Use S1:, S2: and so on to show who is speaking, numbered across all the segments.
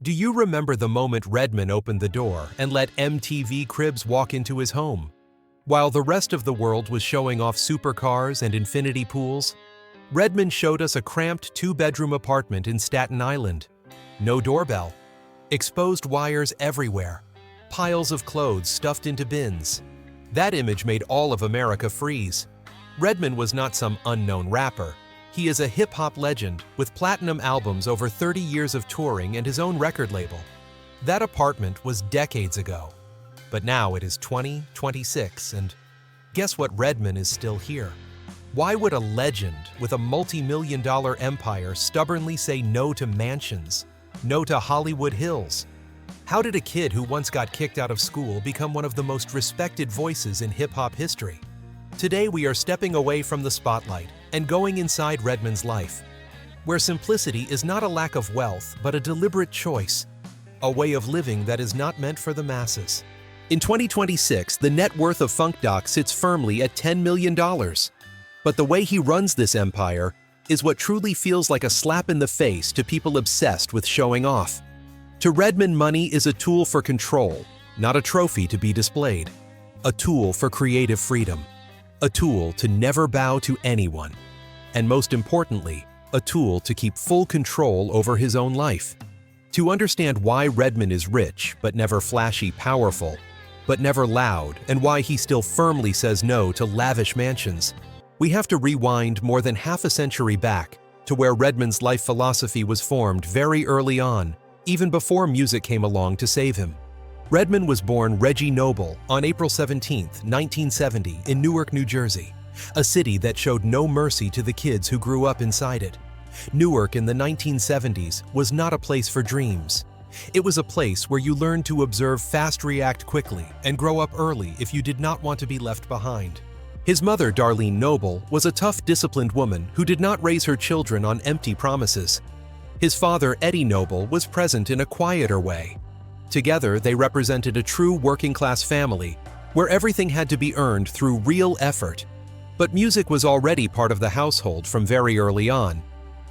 S1: Do you remember the moment Redman opened the door and let MTV Cribs walk into his home? While the rest of the world was showing off supercars and infinity pools, Redman showed us a cramped two-bedroom apartment in Staten Island. No doorbell, exposed wires everywhere, piles of clothes stuffed into bins. That image made all of America freeze. Redman was not some unknown rapper. He is a hip-hop legend with platinum albums, over 30 years of touring, and his own record label. That apartment was decades ago. But now it is 2026, and guess what? Redman is still here. Why would a legend with a multi-million-dollar empire stubbornly say no to mansions, no to Hollywood Hills? How did a kid who once got kicked out of school become one of the most respected voices in hip-hop history? Today we are stepping away from the spotlight and going inside Redman's life, where simplicity is not a lack of wealth but a deliberate choice, a way of living that is not meant for the masses. In 2026, the net worth of Funk Doc sits firmly at $10 million. But the way he runs this empire is what truly feels like a slap in the face to people obsessed with showing off. To Redman, money is a tool for control, not a trophy to be displayed. A tool for creative freedom. A tool to never bow to anyone. And most importantly, a tool to keep full control over his own life. To understand why Redman is rich, but never flashy, powerful, but never loud, and why he still firmly says no to lavish mansions, we have to rewind more than half a century back to where Redman's life philosophy was formed very early on, even before music came along to save him. Redman was born Reggie Noble on April 17, 1970, in Newark, New Jersey, a city that showed no mercy to the kids who grew up inside it. Newark in the 1970s was not a place for dreams. It was a place where you learned to observe, fast react quickly, and grow up early if you did not want to be left behind. His mother, Darlene Noble, was a tough, disciplined woman who did not raise her children on empty promises. His father, Eddie Noble, was present in a quieter way. Together, they represented a true working-class family, where everything had to be earned through real effort. But music was already part of the household from very early on.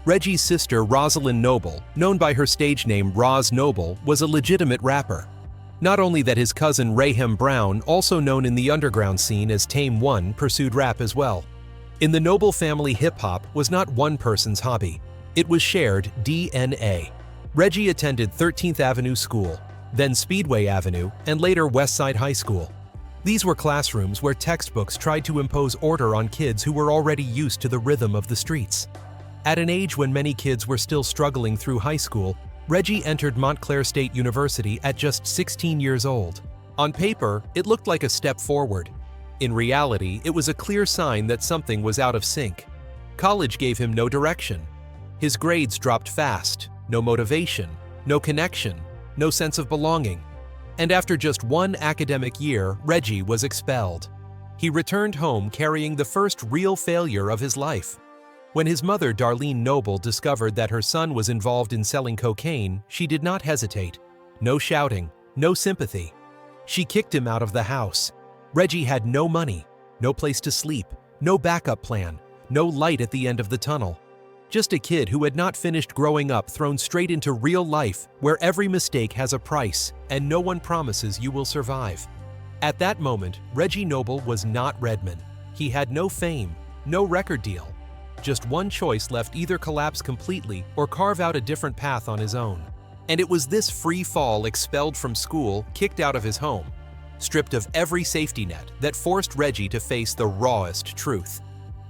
S1: Reggie's sister, Rosalind Noble, known by her stage name Roz Noble, was a legitimate rapper. Not only that, his cousin Raheem Brown, also known in the underground scene as Tame One, pursued rap as well. In the Noble family, hip-hop was not one person's hobby. It was shared DNA. Reggie attended 13th Avenue School, then Speedway Avenue, and later Westside High School. These were classrooms where textbooks tried to impose order on kids who were already used to the rhythm of the streets. At an age when many kids were still struggling through high school, Reggie entered Montclair State University at just 16 years old. On paper, it looked like a step forward. In reality, it was a clear sign that something was out of sync. College gave him no direction. His grades dropped fast, no motivation, no connection, no sense of belonging. And after just one academic year, Reggie was expelled. He returned home carrying the first real failure of his life. When his mother, Darlene Noble, discovered that her son was involved in selling cocaine, she did not hesitate. No shouting, no sympathy. She kicked him out of the house. Reggie had no money, no place to sleep, no backup plan, no light at the end of the tunnel. Just a kid who had not finished growing up, thrown straight into real life where every mistake has a price and no one promises you will survive. At that moment, Reggie Noble was not Redman. He had no fame, no record deal. Just one choice left: either collapse completely or carve out a different path on his own. And it was this free fall, expelled from school, kicked out of his home, stripped of every safety net, that forced Reggie to face the rawest truth.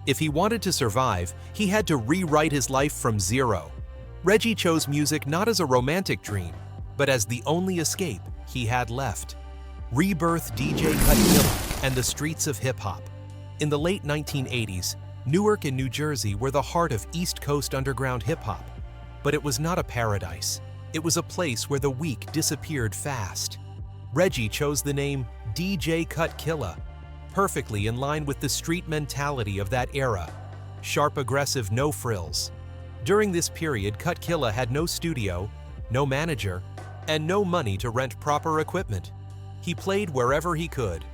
S1: If he wanted to survive, he had to rewrite his life from zero. Reggie chose music not as a romantic dream, but as the only escape he had left. Rebirth DJ Cut Killa and the streets of hip-hop. In the late 1980s, Newark and New Jersey were the heart of East Coast underground hip-hop. But it was not a paradise. It was a place where the weak disappeared fast. Reggie chose the name DJ Cut Killa, perfectly in line with the street mentality of that era. Sharp, aggressive, no frills. During this period, Cut Killa had no studio, no manager, and no money to rent proper equipment. He played wherever he could.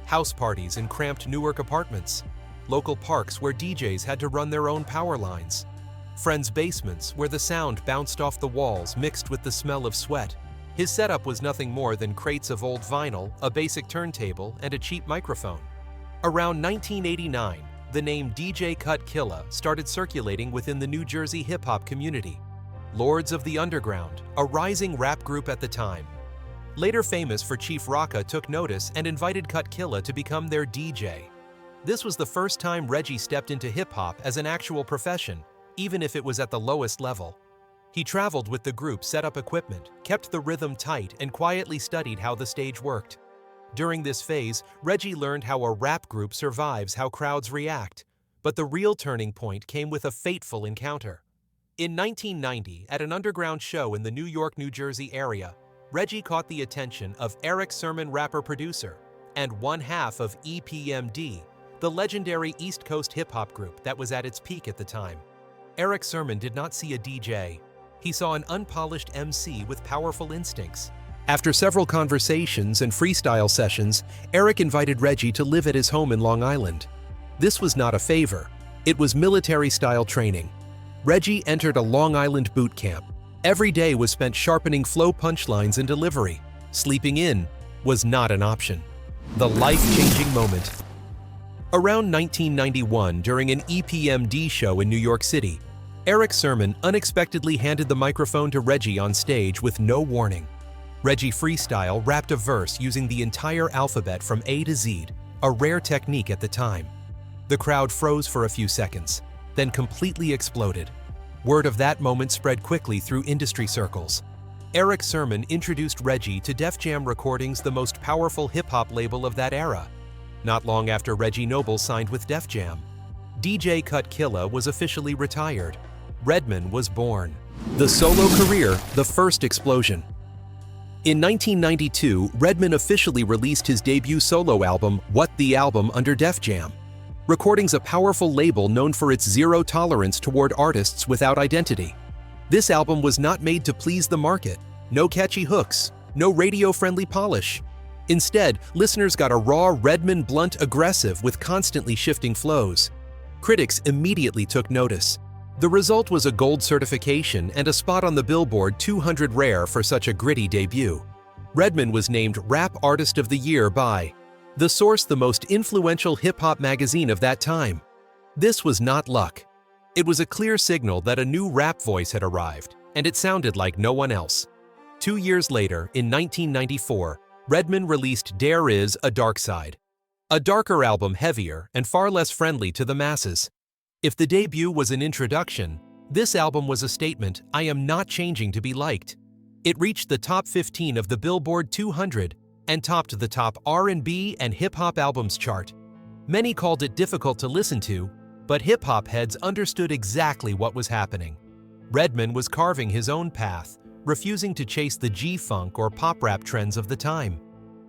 S1: House parties in cramped Newark apartments, local parks where DJs had to run their own power lines. friends' basements where the sound bounced off the walls mixed with the smell of sweat. His setup was nothing more than crates of old vinyl, a basic turntable, and a cheap microphone. Around 1989, the name DJ Cut Killa started circulating within the New Jersey hip-hop community. Lords of the Underground, a rising rap group at the time. Later famous for Chief Rocka, took notice and invited Cut Killa to become their DJ. This was the first time Reggie stepped into hip-hop as an actual profession, even if it was at the lowest level. He traveled with the group, set up equipment, kept the rhythm tight, and quietly studied how the stage worked. During this phase, Reggie learned how a rap group survives how crowds react. But the real turning point came with a fateful encounter. In 1990, at an underground show in the New York, New Jersey area, Reggie caught the attention of Eric Sermon, rapper-producer, and one half of EPMD, the legendary East Coast hip-hop group that was at its peak at the time. Eric Sermon did not see a DJ. He saw an unpolished MC with powerful instincts. After several conversations and freestyle sessions, Eric invited Reggie to live at his home in Long Island. This was not a favor. It was military-style training. Reggie entered a Long Island boot camp. Every day was spent sharpening flow, punchlines, and delivery. Sleeping in was not an option. The life-changing moment. Around 1991, during an EPMD show in New York City, Eric Sermon unexpectedly handed the microphone to Reggie on stage with no warning. Reggie freestyle rapped a verse using the entire alphabet from A to Z, a rare technique at the time. The crowd froze for a few seconds, then completely exploded. Word of that moment spread quickly through industry circles. Eric Sermon introduced Reggie to Def Jam Recordings, the most powerful hip-hop label of that era. Not long after Reggie Noble signed with Def Jam, DJ Cut Killa was officially retired. Redman was born. The solo career, the first explosion. In 1992, Redman officially released his debut solo album, What the Album, under Def Jam. Recordings, a powerful label known for its zero tolerance toward artists without identity. This album was not made to please the market. No catchy hooks, no radio-friendly polish. Instead, listeners got a raw Redman blunt aggressive with constantly shifting flows. Critics immediately took notice. The result was a gold certification and a spot on the Billboard 200 Rare for such a gritty debut. Redman was named Rap Artist of the Year by The Source, the most influential hip-hop magazine of that time. This was not luck. It was a clear signal that a new rap voice had arrived, and it sounded like no one else. 2 years later, in 1994, Redman released There Is a Dark Side, a darker album, heavier and far less friendly to the masses. If the debut was an introduction, this album was a statement: I am not changing to be liked. It reached the top 15 of the Billboard 200 and topped the top R&B and hip-hop albums chart. Many called it difficult to listen to, but hip-hop heads understood exactly what was happening. Redman was carving his own path, refusing to chase the G-funk or pop rap trends of the time.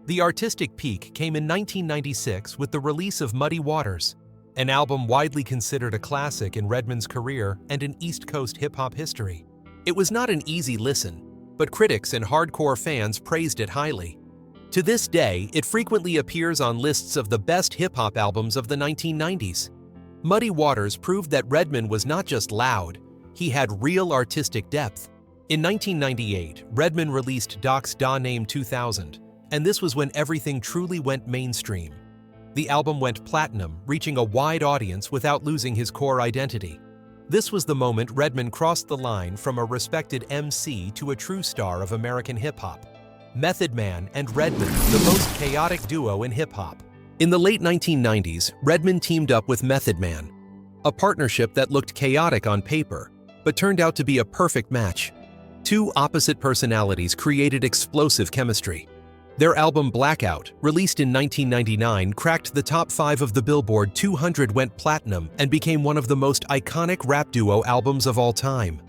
S1: The artistic peak came in 1996 with the release of Muddy Waters, an album widely considered a classic in Redman's career and in East Coast hip-hop history. It was not an easy listen, but critics and hardcore fans praised it highly. To this day, it frequently appears on lists of the best hip-hop albums of the 1990s. Muddy Waters proved that Redman was not just loud, he had real artistic depth. In 1998, Redman released Doc's Da Name 2000, and this was when everything truly went mainstream. The album went platinum, reaching a wide audience without losing his core identity. This was the moment Redman crossed the line from a respected MC to a true star of American hip-hop. Method Man and Redman, the most chaotic duo in hip-hop. In the late 1990s, Redman teamed up with Method Man, a partnership that looked chaotic on paper, but turned out to be a perfect match. Two opposite personalities created explosive chemistry. Their album Blackout, released in 1999, cracked the top 5 of the Billboard 200, went platinum, and became one of the most iconic rap duo albums of all time.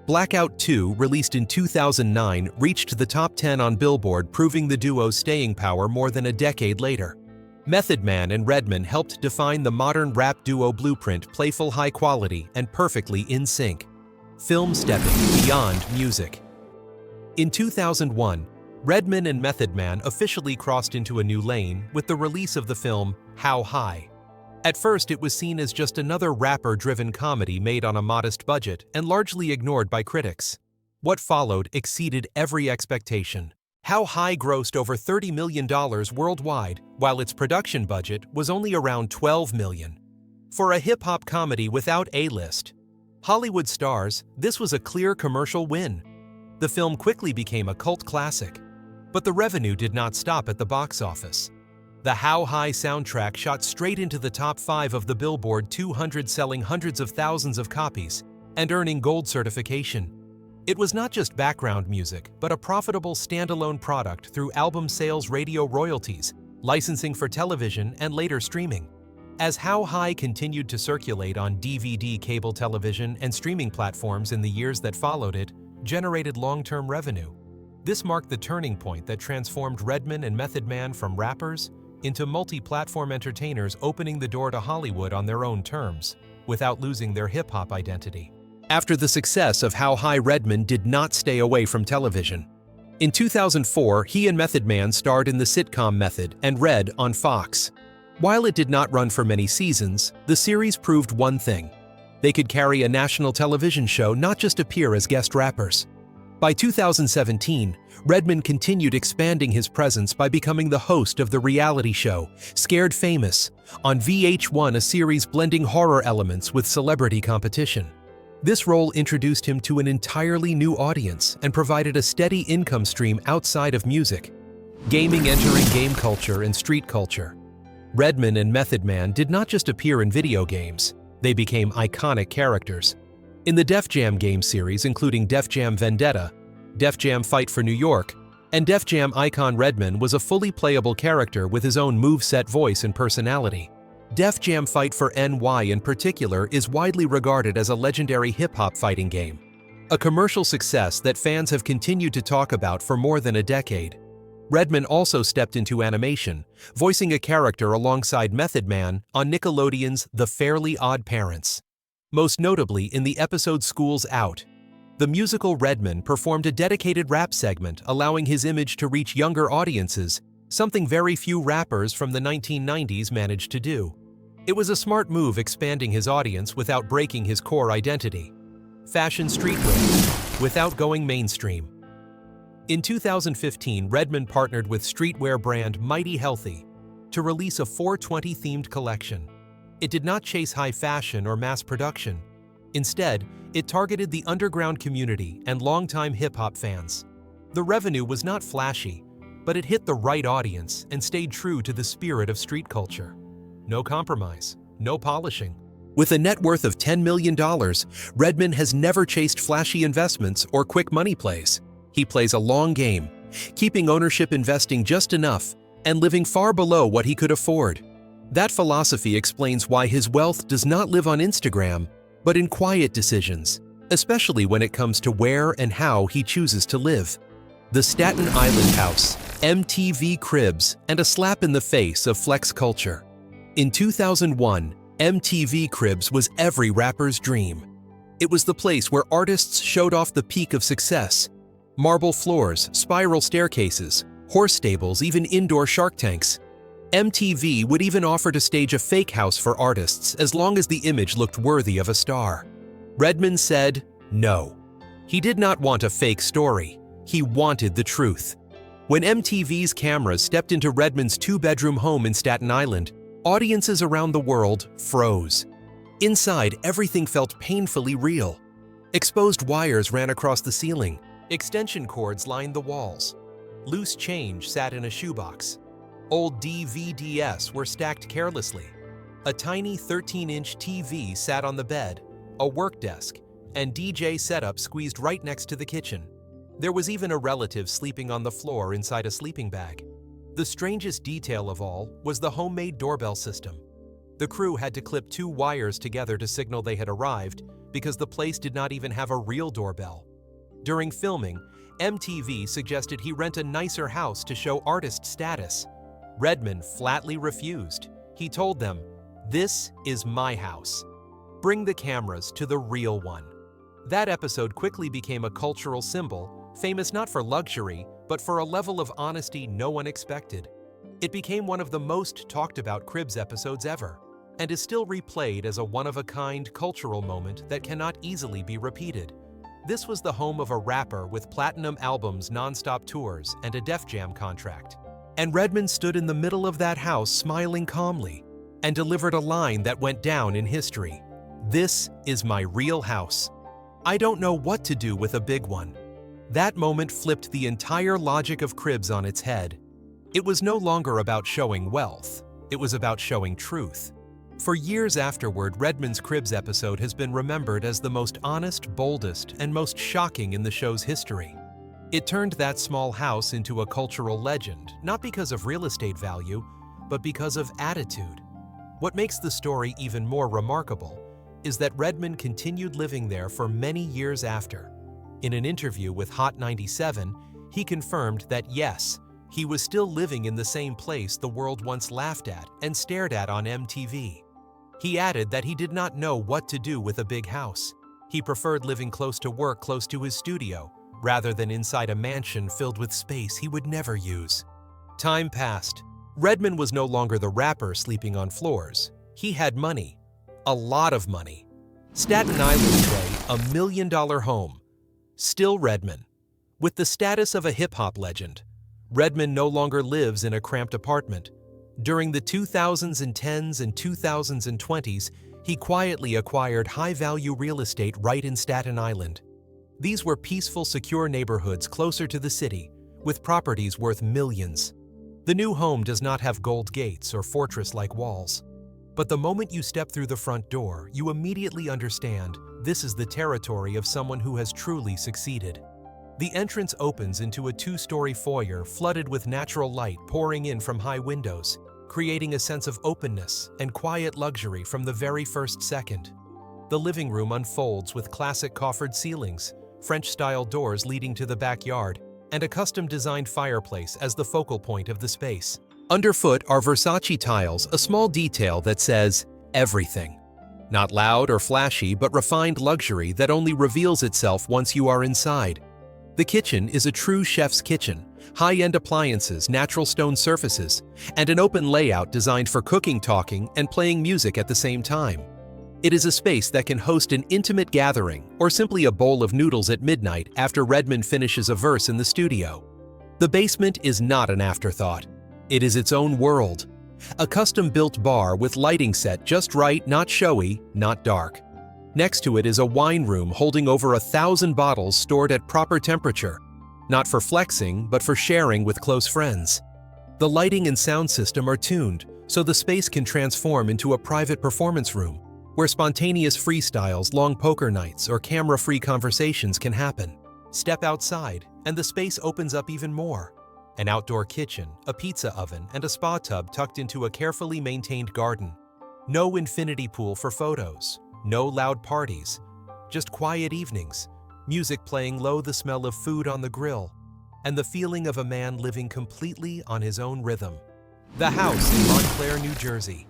S1: Blackout 2, released in 2009, reached the top 10 on Billboard, proving the duo's staying power more than a decade later. Method Man and Redman helped define the modern rap duo blueprint: playful high quality and perfectly in sync. Film stepping beyond music. In 2001, Redman and Method Man officially crossed into a new lane with the release of the film How High. At first, it was seen as just another rapper-driven comedy made on a modest budget and largely ignored by critics. What followed exceeded every expectation. How High grossed over $30 million worldwide, while its production budget was only around $12 million. For a hip-hop comedy without A-list Hollywood stars, this was a clear commercial win. The film quickly became a cult classic. But the revenue did not stop at the box office. The How High soundtrack shot straight into the top 5 of the Billboard 200, selling hundreds of thousands of copies and earning gold certification. It was not just background music, but a profitable standalone product through album sales, radio royalties, licensing for television, and later streaming. As How High continued to circulate on DVD, cable television, and streaming platforms in the years that followed, it generated long-term revenue. This marked the turning point that transformed Redman and Method Man from rappers into multi-platform entertainers, opening the door to Hollywood on their own terms, without losing their hip-hop identity. After the success of How High, Redman did not stay away from television. In 2004, he and Method Man starred in the sitcom Method and Red on Fox. While it did not run for many seasons, the series proved one thing: they could carry a national television show, not just appear as guest rappers. By 2017, Redman continued expanding his presence by becoming the host of the reality show Scared Famous on VH1, a series blending horror elements with celebrity competition. This role introduced him to an entirely new audience and provided a steady income stream outside of music. Gaming entering game culture and street culture. Redman and Method Man did not just appear in video games, they became iconic characters. In the Def Jam game series, including Def Jam Vendetta, Def Jam Fight for New York, and Def Jam icon, Redman was a fully playable character with his own moveset, voice, and personality. Def Jam Fight for NY in particular is widely regarded as a legendary hip-hop fighting game, a commercial success that fans have continued to talk about for more than a decade. Redman also stepped into animation, voicing a character alongside Method Man on Nickelodeon's The Fairly Odd Parents. Most notably in the episode School's Out. The musical Redman performed a dedicated rap segment, allowing his image to reach younger audiences, something very few rappers from the 1990s managed to do. It was a smart move, expanding his audience without breaking his core identity. Fashion streetwear, without going mainstream. In 2015, Redman partnered with streetwear brand Mighty Healthy to release a 420-themed collection. It did not chase high fashion or mass production. Instead, it targeted the underground community and longtime hip-hop fans. The revenue was not flashy, but it hit the right audience and stayed true to the spirit of street culture. No compromise, no polishing. With a net worth of $10 million, Redman has never chased flashy investments or quick money plays. He plays a long game, keeping ownership, investing just enough, and living far below what he could afford. That philosophy explains why his wealth does not live on Instagram, but in quiet decisions, especially when it comes to where and how he chooses to live. The Staten Island house, MTV Cribs, and a slap in the face of flex culture. In 2001, MTV Cribs was every rapper's dream. It was the place where artists showed off the peak of success. Marble floors, spiral staircases, horse stables, even indoor Shark Tanks. MTV would even offer to stage a fake house for artists as long as the image looked worthy of a star. Redman said no. He did not want a fake story. He wanted the truth. When MTV's cameras stepped into Redman's two-bedroom home in Staten Island, audiences around the world froze. Inside, everything felt painfully real. Exposed wires ran across the ceiling. Extension cords lined the walls. Loose change sat in a shoebox. Old DVDs were stacked carelessly. A tiny 13-inch TV sat on the bed, a work desk, and DJ setup squeezed right next to the kitchen. There was even a relative sleeping on the floor inside a sleeping bag. The strangest detail of all was the homemade doorbell system. The crew had to clip 2 wires together to signal they had arrived because the place did not even have a real doorbell. During filming, MTV suggested he rent a nicer house to show artist status. Redman flatly refused. He told them, "This is my house. Bring the cameras to the real one." That episode quickly became a cultural symbol, famous not for luxury, but for a level of honesty no one expected. It became one of the most talked about Cribs episodes ever. and is still replayed as a one-of-a-kind cultural moment that cannot easily be repeated. This was the home of a rapper with platinum albums, non-stop tours, and a Def Jam contract. And Redman stood in the middle of that house smiling calmly and delivered a line that went down in history. "This is my real house. I don't know what to do with a big one." That moment flipped the entire logic of Cribs on its head. It was no longer about showing wealth. It was about showing truth. For years afterward, Redman's Cribs episode has been remembered as the most honest, boldest, and most shocking in the show's history. It turned that small house into a cultural legend, not because of real estate value, but because of attitude. What makes the story even more remarkable is that Redman continued living there for many years after. In an interview with Hot 97, he confirmed that yes, he was still living in the same place the world once laughed at and stared at on MTV. He added that he did not know what to do with a big house. He preferred living close to work, close to his studio, rather than inside a mansion filled with space he would never use. Time passed. Redman was no longer the rapper sleeping on floors. He had money. A lot of money. Staten Island today, $1 million home. Still Redman. With the status of a hip-hop legend, Redman no longer lives in a cramped apartment. During the 2010s and 2020s, he quietly acquired high-value real estate right in Staten Island. These were peaceful, secure neighborhoods closer to the city, with properties worth millions. The new home does not have gold gates or fortress-like walls. But the moment you step through the front door, you immediately understand this is the territory of someone who has truly succeeded. The entrance opens into a two-story foyer flooded with natural light pouring in from high windows, creating a sense of openness and quiet luxury from the very first second. The living room unfolds with classic coffered ceilings, French-style doors leading to the backyard, and a custom-designed fireplace as the focal point of the space. Underfoot are Versace tiles, a small detail that says, "Everything." Not loud or flashy, but refined luxury that only reveals itself once you are inside. The kitchen is a true chef's kitchen, high-end appliances, natural stone surfaces, and an open layout designed for cooking, talking, and playing music at the same time. It is a space that can host an intimate gathering or simply a bowl of noodles at midnight after Redman finishes a verse in the studio. The basement is not an afterthought. It is its own world. A custom-built bar with lighting set just right, not showy, not dark. Next to it is a wine room holding over 1,000 bottles stored at proper temperature, not for flexing, but for sharing with close friends. The lighting and sound system are tuned, so the space can transform into a private performance room, where spontaneous freestyles, long poker nights, or camera-free conversations can happen. Step outside, and the space opens up even more. An outdoor kitchen, a pizza oven, and a spa tub tucked into a carefully maintained garden. No infinity pool for photos, no loud parties, just quiet evenings, music playing low, the smell of food on the grill, and the feeling of a man living completely on his own rhythm. The house in Montclair, New Jersey.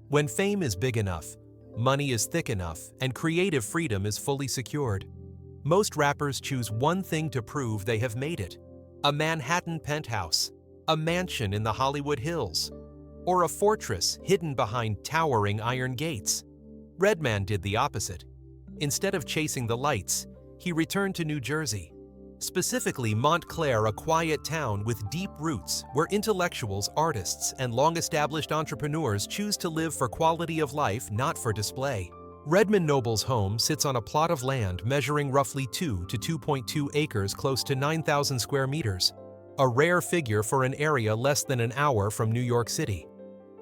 S1: When fame is big enough, money is thick enough, and creative freedom is fully secured, most rappers choose one thing to prove they have made it: a Manhattan penthouse, a mansion in the Hollywood Hills, or a fortress hidden behind towering iron gates. Redman did the opposite. Instead of chasing the lights, he returned to New Jersey, specifically Montclair, a quiet town with deep roots where intellectuals, artists, and long-established entrepreneurs choose to live for quality of life, not for display. Redman Noble's home sits on a plot of land measuring roughly 2 to 2.2 acres, close to 9,000 square meters, a rare figure for an area less than an hour from New York City.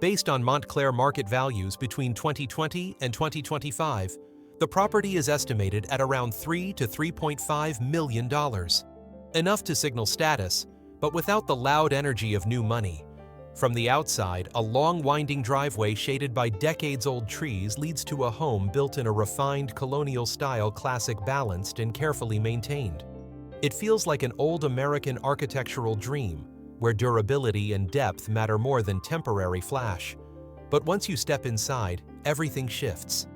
S1: Based on Montclair market values between 2020 and 2025, the property is estimated at around $3 to $3.5 million. Enough to signal status, but without the loud energy of new money. From the outside, a long winding driveway shaded by decades-old trees leads to a home built in a refined colonial-style classic, balanced and carefully maintained. It feels like an old American architectural dream, where durability and depth matter more than temporary flash. But once you step inside, everything shifts.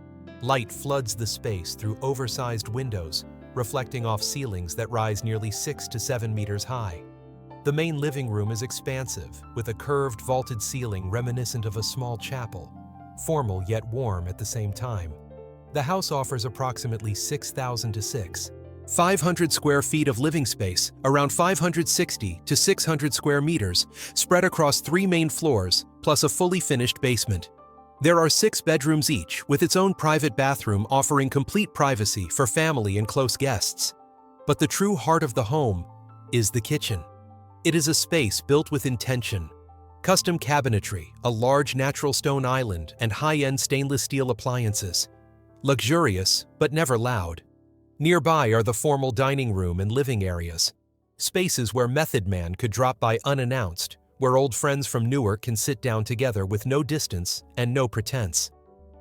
S1: Light floods the space through oversized windows, reflecting off ceilings that rise nearly 6 to 7 meters high. The main living room is expansive, with a curved vaulted ceiling reminiscent of a small chapel. formal yet warm at the same time. The house offers approximately 6,000 to 6,500 square feet of living space, around 560 to 600 square meters, spread across 3 main floors, plus a fully finished basement. There are 6 bedrooms each, with its own private bathroom offering complete privacy for family and close guests. But the true heart of the home is the kitchen. It is a space built with intention. Custom cabinetry, a large natural stone island, and high-end stainless steel appliances. Luxurious, but never loud. Nearby are the formal dining room and living areas. Spaces where Method Man could drop by unannounced, where old friends from Newark can sit down together with no distance and no pretense.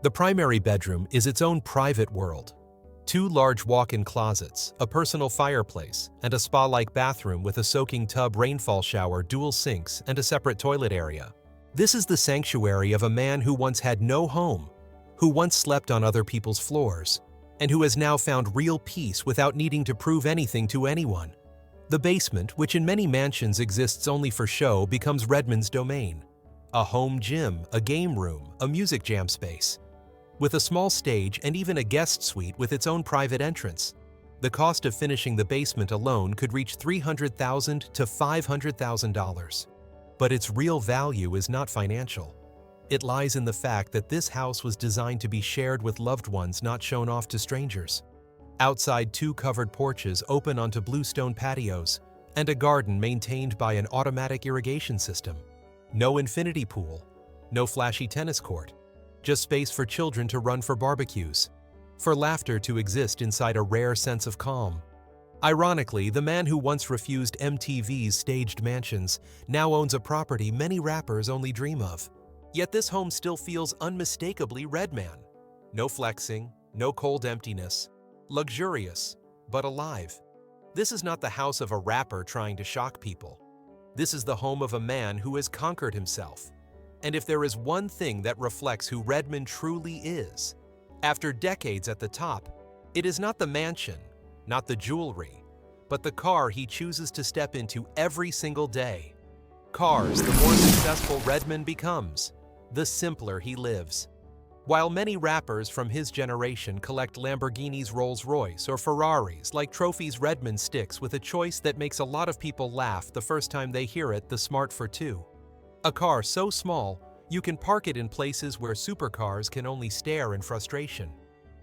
S1: The primary bedroom is its own private world. 2 large walk-in closets, a personal fireplace, and a spa-like bathroom with a soaking tub rainfall shower, dual sinks, and a separate toilet area. This is the sanctuary of a man who once had no home, who once slept on other people's floors, and who has now found real peace without needing to prove anything to anyone. The basement, which in many mansions exists only for show, becomes Redman's domain. A home gym, a game room, a music jam space, with a small stage and even a guest suite with its own private entrance. The cost of finishing the basement alone could reach $300,000 to $500,000. But its real value is not financial. It lies in the fact that this house was designed to be shared with loved ones, not shown off to strangers. Outside, 2 covered porches open onto bluestone patios, and a garden maintained by an automatic irrigation system. No infinity pool, no flashy tennis court, just space for children to run for barbecues, for laughter to exist inside a rare sense of calm. Ironically, the man who once refused MTV's staged mansions now owns a property many rappers only dream of. Yet this home still feels unmistakably Redman. No flexing, no cold emptiness. Luxurious, but alive. This is not the house of a rapper trying to shock people. This is the home of a man who has conquered himself. And if there is one thing that reflects who Redman truly is, after decades at the top, it is not the mansion, not the jewelry, but the car he chooses to step into every single day. Cars, the more successful Redman becomes, the simpler he lives. While many rappers from his generation collect Lamborghinis, Rolls-Royce, or Ferraris like trophies, Redman sticks with a choice that makes a lot of people laugh the first time they hear it: the Smart for Two. A car so small, you can park it in places where supercars can only stare in frustration.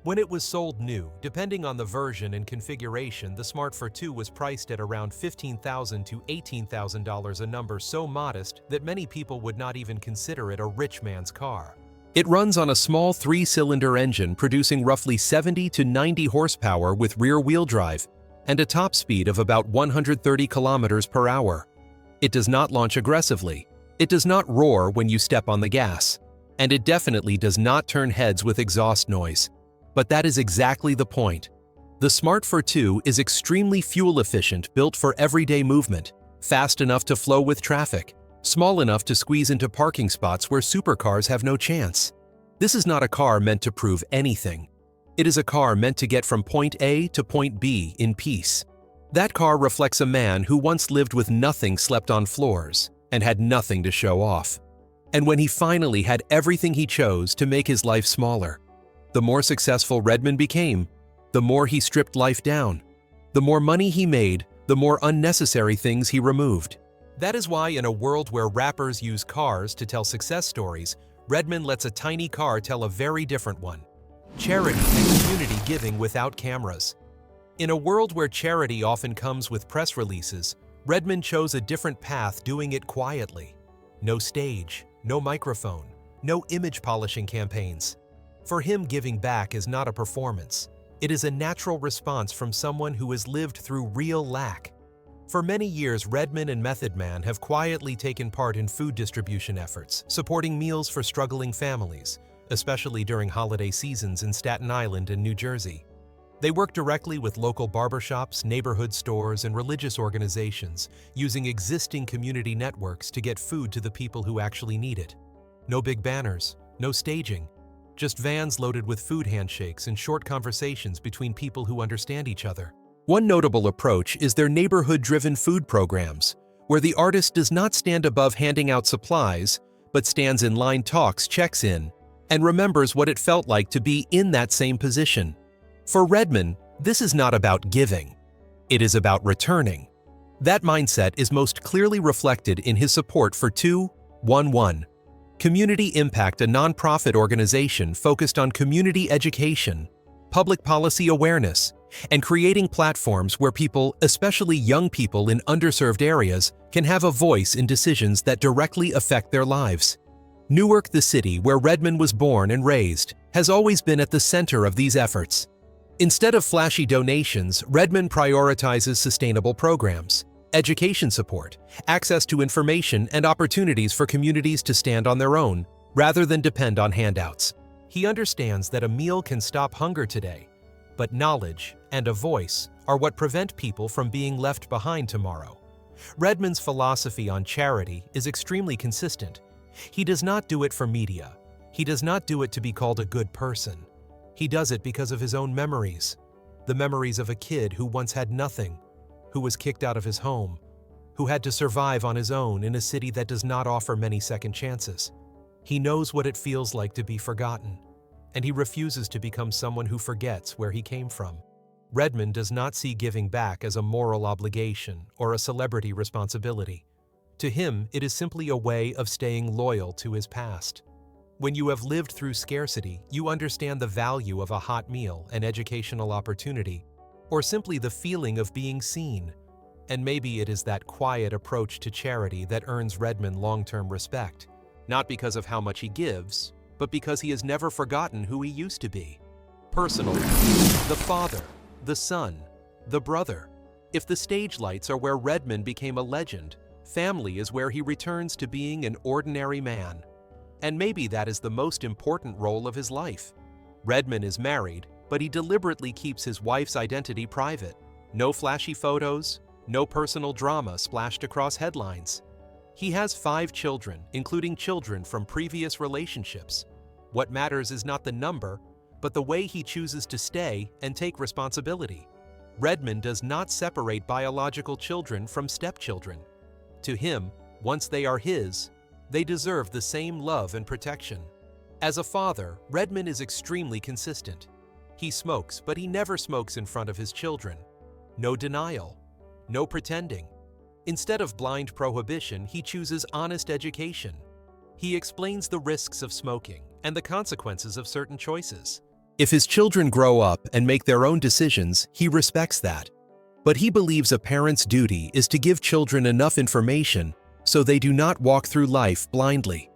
S1: When it was sold new, depending on the version and configuration, the Smart for Two was priced at around $15,000 to $18,000, a number so modest that many people would not even consider it a rich man's car. It runs on a small 3-cylinder engine producing roughly 70 to 90 horsepower with rear-wheel drive and a top speed of about 130 kilometers per hour. It does not launch aggressively. It does not roar when you step on the gas. And it definitely does not turn heads with exhaust noise. But that is exactly the point. The Smart for Two is extremely fuel efficient, built for everyday movement, fast enough to flow with traffic, small enough to squeeze into parking spots where supercars have no chance. This is not a car meant to prove anything. It is a car meant to get from point A to point B in peace. That car reflects a man who once lived with nothing, slept on floors, and had nothing to show off. And when he finally had everything he chose to make his life smaller, the more successful Redman became, the more he stripped life down. The more money he made, the more unnecessary things he removed. That is why in a world where rappers use cars to tell success stories, Redman lets a tiny car tell a very different one. Charity and community giving without cameras. In a world where charity often comes with press releases, Redman chose a different path, doing it quietly. No stage, no microphone, no image polishing campaigns. For him, giving back is not a performance. It is a natural response from someone who has lived through real lack. For many years, Redman and Method Man have quietly taken part in food distribution efforts, supporting meals for struggling families, especially during holiday seasons in Staten Island and New Jersey. They work directly with local barbershops, neighborhood stores, and religious organizations, using existing community networks to get food to the people who actually need it. No big banners, no staging, just vans loaded with food handshakes and short conversations between people who understand each other. One notable approach is their neighborhood-driven food programs, where the artist does not stand above handing out supplies, but stands in line, talks, checks in, and remembers what it felt like to be in that same position. For Redman, this is not about giving. It is about returning. That mindset is most clearly reflected in his support for 211 Community Impact, a nonprofit organization focused on community education, public policy awareness, and creating platforms where people, especially young people in underserved areas, can have a voice in decisions that directly affect their lives. Newark, the city where Redman was born and raised, has always been at the center of these efforts. Instead of flashy donations, Redman prioritizes sustainable programs, education support, access to information, and opportunities for communities to stand on their own, rather than depend on handouts. He understands that a meal can stop hunger today, but knowledge and a voice are what prevent people from being left behind tomorrow. Redman's philosophy on charity is extremely consistent. He does not do it for media. He does not do it to be called a good person. He does it because of his own memories. The memories of a kid who once had nothing, who was kicked out of his home, who had to survive on his own in a city that does not offer many second chances. He knows what it feels like to be forgotten, and he refuses to become someone who forgets where he came from. Redman does not see giving back as a moral obligation or a celebrity responsibility. To him, it is simply a way of staying loyal to his past. When you have lived through scarcity, you understand the value of a hot meal, an educational opportunity, or simply the feeling of being seen. And maybe it is that quiet approach to charity that earns Redman long-term respect, not because of how much he gives, but because he has never forgotten who he used to be. Personally, the father, the son, the brother. If the stage lights are where Redman became a legend, family is where he returns to being an ordinary man. And maybe that is the most important role of his life. Redman is married, but he deliberately keeps his wife's identity private. No flashy photos, no personal drama splashed across headlines. He has 5 children, including children from previous relationships. What matters is not the number, but the way he chooses to stay and take responsibility. Redman does not separate biological children from stepchildren. To him, once they are his, they deserve the same love and protection. As a father, Redman is extremely consistent. He smokes, but he never smokes in front of his children. No denial, no pretending. Instead of blind prohibition, he chooses honest education. He explains the risks of smoking and the consequences of certain choices. If his children grow up and make their own decisions, he respects that. But he believes a parent's duty is to give children enough information so they do not walk through life blindly.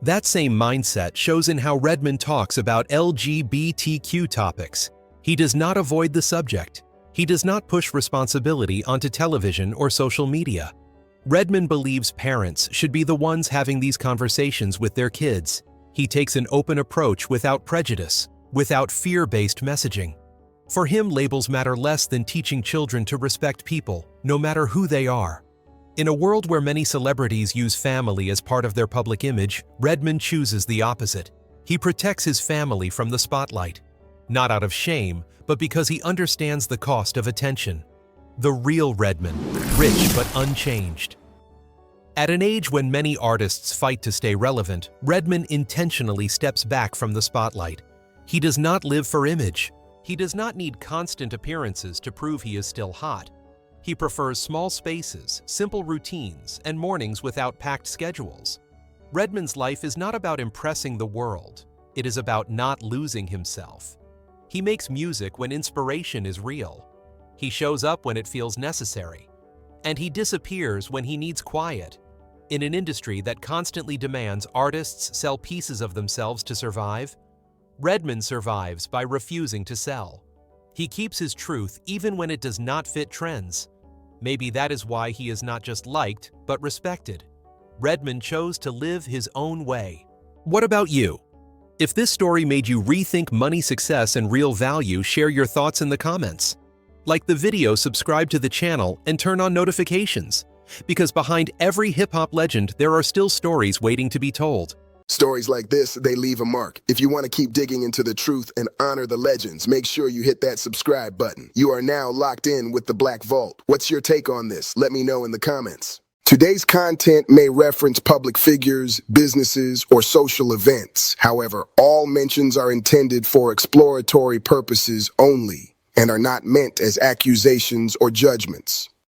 S1: That same mindset shows in how Redman talks about LGBTQ topics. He does not avoid the subject. He does not push responsibility onto television or social media. Redman believes parents should be the ones having these conversations with their kids. He takes an open approach without prejudice, without fear-based messaging. For him, labels matter less than teaching children to respect people, no matter who they are. In a world where many celebrities use family as part of their public image, Redman chooses the opposite. He protects his family from the spotlight, not out of shame, but because he understands the cost of attention. The real Redman, rich but unchanged. At an age when many artists fight to stay relevant, Redman intentionally steps back from the spotlight. He does not live for image. He does not need constant appearances to prove he is still hot. He prefers small spaces, simple routines, and mornings without packed schedules. Redman's life is not about impressing the world. It is about not losing himself. He makes music when inspiration is real. He shows up when it feels necessary. And he disappears when he needs quiet. In an industry that constantly demands artists sell pieces of themselves to survive, Redman survives by refusing to sell. He keeps his truth even when it does not fit trends. Maybe that is why he is not just liked, but respected. Redman chose to live his own way. What about you? If this story made you rethink money, success, and real value, share your thoughts in the comments. Like the video, subscribe to the channel, and turn on notifications. Because behind every hip-hop legend, there are still stories waiting to be told.
S2: Stories like this, they leave a mark. If you want to keep digging into the truth and honor the legends, make sure you hit that subscribe button. You are now locked in with the Black Vault. What's your take on this? Let me know in the comments. Today's content may reference public figures, businesses, or social events. However, all mentions are intended for exploratory purposes only and are not meant as accusations or judgments.